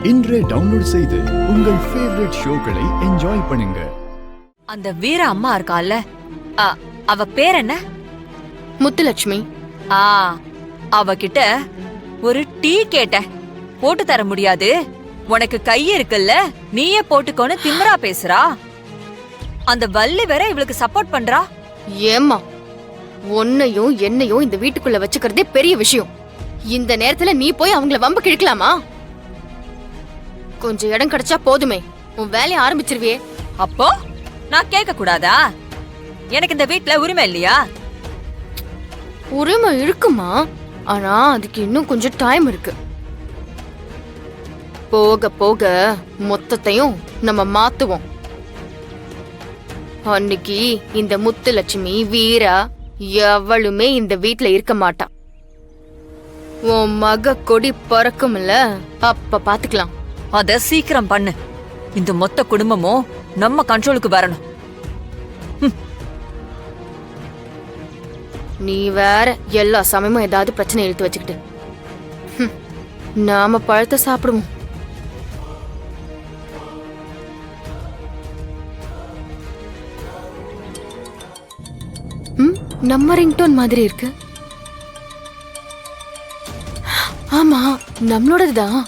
இன்றே டவுன்லோட் செய்து உங்கள் ஃபேவரட் ஷோக்களை என்ஜாய் பண்ணுங்க. அந்த வீர அம்மா இருக்கால, அவ பேர் என்ன? முத்துலட்சுமி. அவகிட்ட ஒரு டீ கேட்ட, போட்டு தர முடியாது, உனக்கு கை இருக்குல்ல, நீயே போட்டுக்கோன்னு திமிரா பேசுறா. அந்த வள்ளி வேற இவளுக்கு சப்போர்ட் பண்றா. ஏம்மா, உன்னையும் என்னையும் இந்த வீட்டுக்குள்ள வச்சுக்கிறதே பெரிய விஷயம். இந்த நேரத்துல நீ போய் அவங்கள வம்பு கிழக்கலாமா? கொஞ்சம் இடம் கிடைச்சா போதுமே, உன் வேலையை ஆரம்பிச்சிருவியே. அப்போ நான் கேட்க கூடாதா? எனக்கு இந்த வீட்ல உரிமை இல்லையா? உரிமை இருக்குமா, ஆனா அதுக்கு இன்னும் கொஞ்சம் டைம் இருக்கு. போக போக மொத்தத்தையும் நம்ம மாத்துவோம். அன்னைக்கு இந்த முத்துலட்சுமி வீரா எவளுமே இந்த வீட்ல இருக்க மாட்டா. உன் மக கொடி பறக்கும்ல, அப்ப பாத்துக்கலாம். அத சீக்கிரம் பண்ணு. இந்த மொத்த குடும்பமும் நம்ம கண்ட்ரோலுக்கு வரணும். நீ வேற எல்லா சமயமும் ஏதாவது பிரச்சனை இழுத்து வச்சுக்கிட்டு. நாம பழத்தை சாப்பிடுவோம். நம்ம ரிங்டோன் மாதிரி இருக்கு. ஆமா, நம்மளோடதுதான்.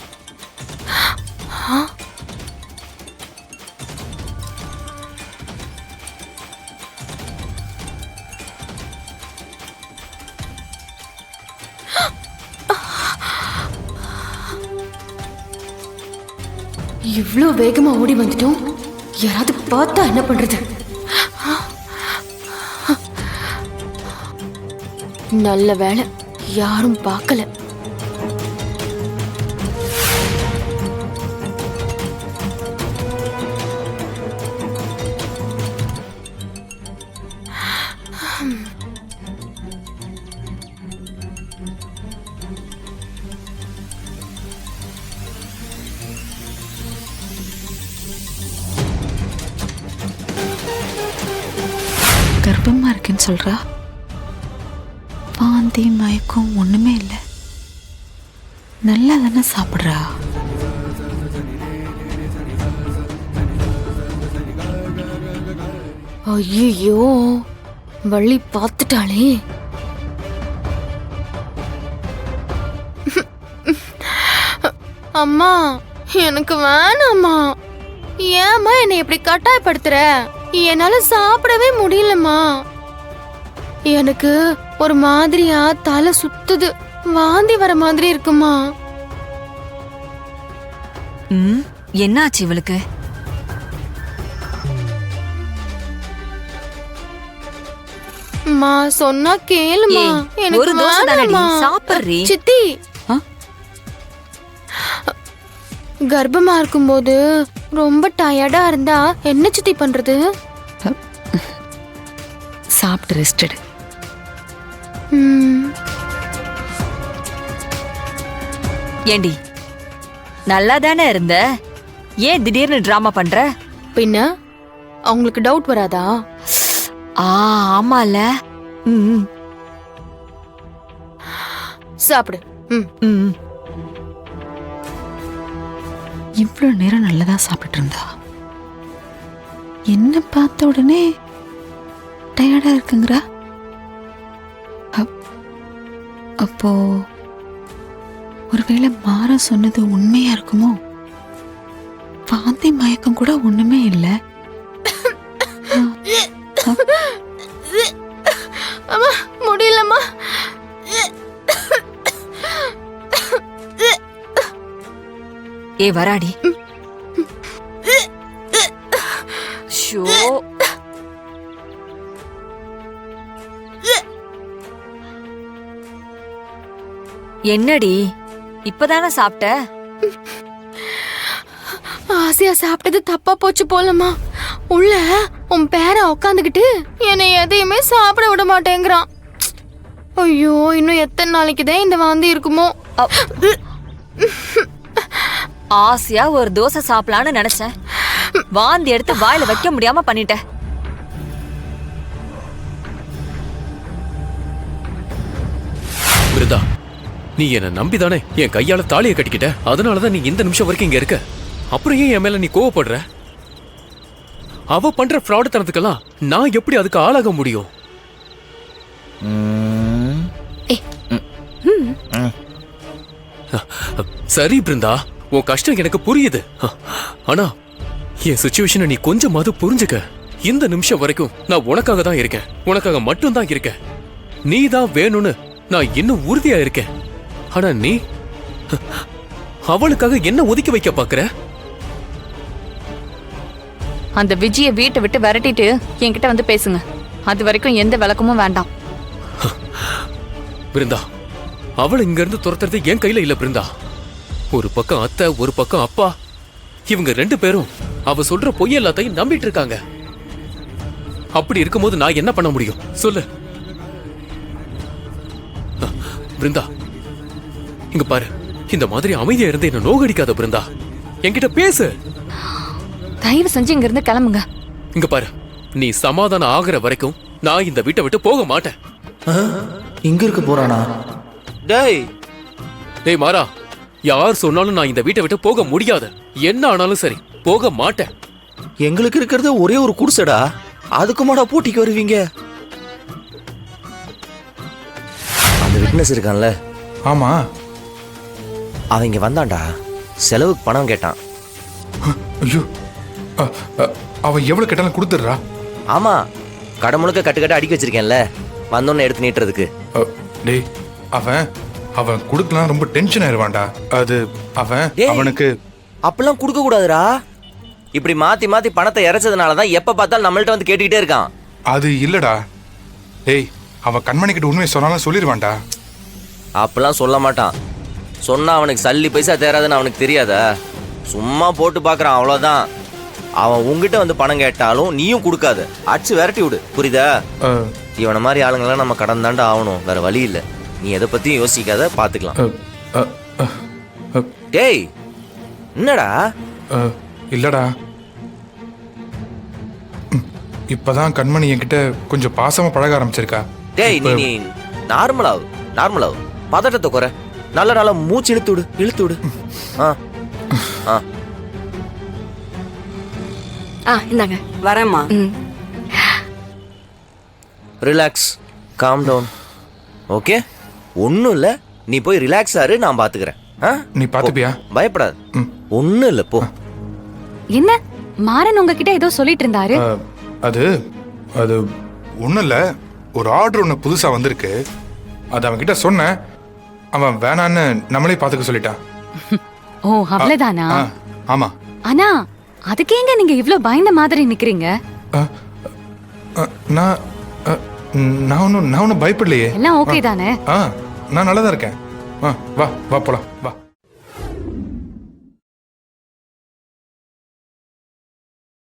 இவ்ளோ வேகமா ஓடி வந்துட்டோம். யாராவது பார்த்தா என்ன பண்றது? நல்ல வேளை யாரும் பார்க்கல. கர்ப்பமா இருக்குன்னு சொல்றா. வாந்தி மயக்கம் ஒண்ணுமே இல்லை. நல்லா தானே சாப்பிட்றா. ஐயோ, வள்ளி பார்த்துட்டாளே. அம்மா, எனக்கு வேணாம்மா. ஏம்மா என்னை இப்படி கட்டாயப்படுத்துற? என்னால சாப்பிடவே முடியலம்மா. எனக்கு ஒரு மாதிரியா தலை சுத்துது, வாந்தி வர மாதிரி இருக்குமா. என்னாச்சு இவளுக்கு? அம்மா சொன்னா கேளுமா. ஒரு தோசை தானடி, சாப்பிடுறீ. சித்தி, கர்ப்பமா இருக்கும்போது ரொம்ப டயர்டா இருந்தா என்ன சித்தி பண்றது? சாப்பிட்டு ரெஸ்ட் எடு. ஏண்டி, நல்லா தானே இருந்த, ஏன் திடீர்னு டிராமா பண்ற? பின்ன அவங்களுக்கு டவுட் வராதா? ஆமால. சாப்பிடு. இவ்வளோ நேரம் நல்லதா சாப்பிட்டு இருந்தா, என்ன பார்த்த உடனே டயர்டா இருக்குங்கிறா. அப்போ ஒருவேளை மாற சொன்னது உண்மையா இருக்குமோ? வாந்தி மயக்கம் கூட ஒண்ணுமே இல்லை. அம்மா, முடியலம்மா. ஏ வராடி. ஷோ, என்னடி இப்பதானே சாப்பிட்ட? ஆசையா சாப்பிட்டது தப்பா போச்சு போலமா. உள்ள உன் பேர உக்காந்துக்கிட்டு என்னை எதையுமே சாப்பிட விட மாட்டேங்கிறான். ஐயோ, இன்னும் எத்தனை நாளைக்குதான் இந்த வாந்தி இருக்குமோ. ஆசையா ஒரு தோசை சாப்பிடலான்னு நினைச்சேன், வாந்தி எடுத்து வாயில வைக்க முடியாம பண்ணிட்ட. விருதா, நீ என்ன நம்பிதானே என் கையால தாலியை கட்டிக்கிட்ட, அதனாலதான் நீ இந்த நிமிஷம் வரைக்கும் இங்க இருக்க. அப்புறம் ஏன் என் மேல நீ கோவப்படுற? அவ பண்ற ஃப்ராடுத்தனத்துக்கெல்லாம் நான் எப்படி அதுக்கு ஆளாக முடியும்? சரி பிருந்தா, உன் கஷ்டம் எனக்கு புரியுது. ஆனா என் சிச்சுவேஷனை நீ கொஞ்சமாவது புரிஞ்சுக்க. இந்த நிமிஷம் வரைக்கும் நான் உனக்காக தான் இருக்கேன், உனக்காக மட்டும் தான் இருக்கேன். நீ தான் வேணும்னு நான் இன்னும் உறுதியா இருக்கேன். ஆனா நீ அவளுக்காக என்ன ஒதுக்கி வைக்க பாக்குற? அந்த விஜய வீட்டை விட்டு விரட்டிட்டு என்கிட்ட வந்து பேசுங்க. அது வரைக்கும் எந்த விளக்கமும் வேண்டாம். பிருந்தா, அவளை இங்க இருந்து துரத்துறது என் கையில இல்ல பிருந்தா. ஒரு பக்கம் அத்தை, ஒரு பக்கம் அப்பா, இவங்க 2 பேரும் அவ சொல்ற பொய் எல்லாத்தையும் நம்பிட்டு இருக்காங்க. அப்படி இருக்கும்போது நான் என்ன பண்ண முடியும் சொல்லு? பிருந்தா, இங்க பாரு, இந்த மாதிரி அமைதியா இருந்து என்ன நோகடிக்காத பிருந்தா. என்கிட்ட பேசு. தயவு செஞ்சு இங்க இருந்து கிளம்புங்க. இங்க பாரு, நீ சமாதானம் ஆகுற வரைக்கும் நான் இந்த வீட்டை விட்டு போக மாட்டேன். இங்க இருக்க போறானா? டேய் டேய் மாறா, யார் சொன்னாலும் நான் இந்த வீட்டை விட்டு போக முடியாது. என்ன ஆனாலும் சரி, போக மாட்டேன். எங்களுக்கு இருக்கிறது ஒரே ஒரு குடிசைடா, அதுக்குமாடா போட்டிக்கு வருவீங்க? அந்த விட்னஸ் இருக்கான்ல, ஆமா, அவன் இங்க வந்தான்டா, செலவுக்கு பணம் கேட்டான். ஐயோ, அவன் எவ்வளவு கேட்டாலும் கொடுத்துடுறா? ஆமா, கடை முழுக்க கட்டு அடிக்க வச்சிருக்கேன்ல, வந்தோன்னு எடுத்து நீட்டுறதுக்கு. டேய், அவன் கொடுக்கலாம், ரொம்ப டென்ஷன் ஆயிருவான்டா. அது அவனுக்கு அப்பெல்லாம் கொடுக்க கூடாதுடா. இப்படி மாத்தி மாத்தி பணத்தை இறைச்சதுனாலதான் எப்ப பார்த்தாலும் நம்மள்ட்ட வந்து கேட்டுக்கிட்டே இருக்கான். அது இல்லடா. டேய், அவன் கண்மணி கிட்ட உண்மையை சொன்னாலும் சொல்லிடுவான்டா. அப்பெல்லாம் சொல்ல மாட்டான். சொன்னா அவனுக்கு சல்லி பைசா தேராதுன்னு அவனுக்கு தெரியாதா? சும்மா போட்டு பாக்குறான், அவ்வளவுதான். அவன் உங்ககிட்ட வந்து பணம் கேட்டாலும் நீயும் கொடுக்காத, அடிச்சு விரட்டி விடு, புரியுதா? இவனை மாதிரி ஆளுங்கெல்லாம் நம்ம கடன் தாண்டா ஆகணும், வேற வழி இல்ல. நீ எதை பத்தியும் யோசிக்காத, பாத்துக்கலாம். டேய், என்னடா? இல்லடா, இப்பதான் கண்மணி என்கிட்ட கொஞ்சம் பாசமா பழக ஆரம்பிச்சிருக்கா. டேய், நீ நார்மலாவு, பதட்டத்தை குறை. நல்ல மூச்சு இழுத்து விடு. இந்தாங்க வரேம்மா. Relax, calm down. ஓகே, ஒன்னும் இல்ல, நீ போய் ரிலாக்ஸ் ஆறு, நான் பாத்துக்கிறேன். நீ பாத்துப்பியா? பயப்படாது, ஒன்னும் இல்ல, போ. என்ன மாறன் உங்ககிட்ட ஏதோ சொல்லிட்டு இருந்தாரு? அது ஒன்னும் இல்ல, ஒரு ஆர்டர் ஒன்று புதுசா வந்திருக்கு. அது அவன் கிட்ட சொன்னேன், அவன் வேணான்னு நம்மளே பாத்துக்க சொல்லிட்டான். ஓ, அவ்வளவுதானா? ஆமா. ஆனா அதுக்கேங்க நீங்க இவ்ளோ பயந்த மாதிரி நிக்கிறீங்க? நான் ஒன்னும் பயப்படலையே. எல்லாம் ஓகே தானே? நான் நல்லா தான் இருக்கேன். வா போலாம், வா.